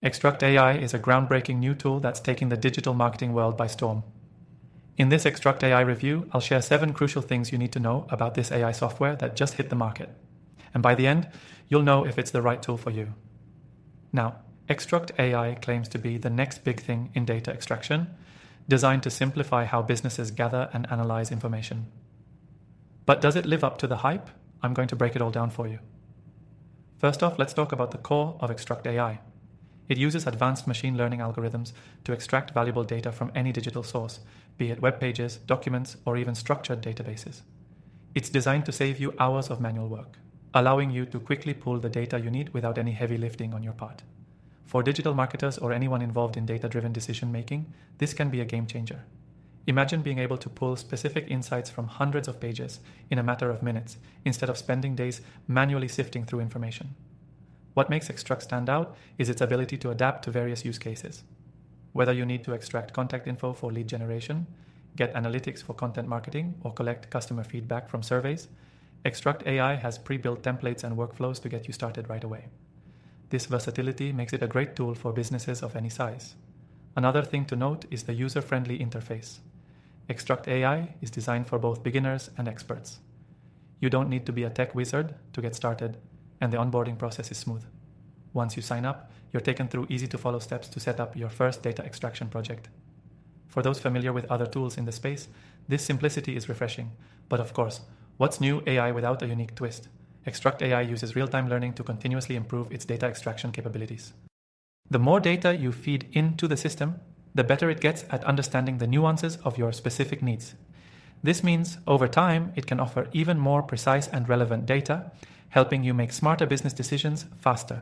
Extruct AI is a groundbreaking new tool that's taking the digital marketing world by storm. In this Extruct AI review, I'll share 7 crucial things you need to know about this AI software that just hit the market. And by the end, you'll know if it's the right tool for you. Now, Extruct AI claims to be the next big thing in data extraction, designed to simplify how businesses gather and analyze information. But does it live up to the hype? I'm going to break it all down for you. First off, let's talk about the core of Extruct AI. It uses advanced machine learning algorithms to extract valuable data from any digital source, be it web pages, documents, or even structured databases. It's designed to save you hours of manual work, allowing you to quickly pull the data you need without any heavy lifting on your part. For digital marketers or anyone involved in data-driven decision-making, this can be a game changer. Imagine being able to pull specific insights from hundreds of pages in a matter of minutes, instead of spending days manually sifting through information. What makes Extruct stand out is its ability to adapt to various use cases. Whether you need to extract contact info for lead generation, get analytics for content marketing, or collect customer feedback from surveys, Extruct AI has pre-built templates and workflows to get you started right away. This versatility makes it a great tool for businesses of any size. Another thing to note is the user-friendly interface. Extruct AI is designed for both beginners and experts. You don't need to be a tech wizard to get started, and the onboarding process is smooth. Once you sign up, you're taken through easy-to-follow steps to set up your first data extraction project. For those familiar with other tools in the space, this simplicity is refreshing. But of course, what's new AI without a unique twist? Extruct AI uses real-time learning to continuously improve its data extraction capabilities. The more data you feed into the system, the better it gets at understanding the nuances of your specific needs. This means, over time, it can offer even more precise and relevant data, helping you make smarter business decisions faster.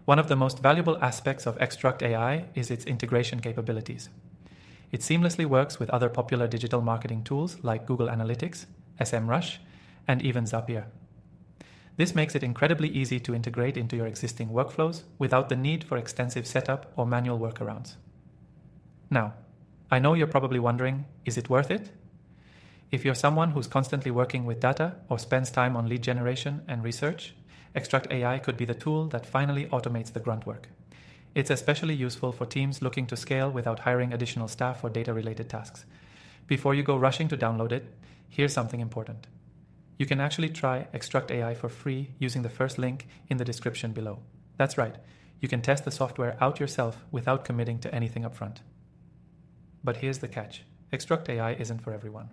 One of the most valuable aspects of Extruct AI is its integration capabilities. It seamlessly works with other popular digital marketing tools like Google Analytics, SEMrush, and even Zapier. This makes it incredibly easy to integrate into your existing workflows without the need for extensive setup or manual workarounds. Now, I know you're probably wondering, is it worth it? If you're someone who's constantly working with data or spends time on lead generation and research, Extruct AI could be the tool that finally automates the grunt work. It's especially useful for teams looking to scale without hiring additional staff for data-related tasks. Before you go rushing to download it, here's something important. You can actually try Extruct AI for free using the first link in the description below. That's right, you can test the software out yourself without committing to anything upfront. But here's the catch. Extruct AI isn't for everyone.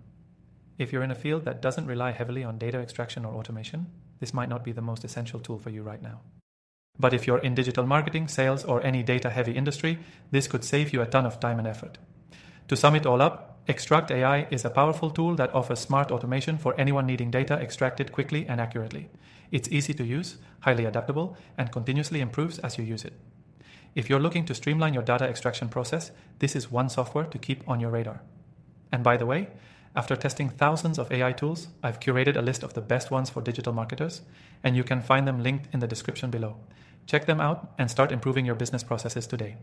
If you're in a field that doesn't rely heavily on data extraction or automation, this might not be the most essential tool for you right now. But if you're in digital marketing, sales, or any data-heavy industry, this could save you a ton of time and effort. To sum it all up, Extruct AI is a powerful tool that offers smart automation for anyone needing data extracted quickly and accurately. It's easy to use, highly adaptable, and continuously improves as you use it. If you're looking to streamline your data extraction process, this is one software to keep on your radar. And by the way, after testing thousands of AI tools, I've curated a list of the best ones for digital marketers, and you can find them linked in the description below. Check them out and start improving your business processes today.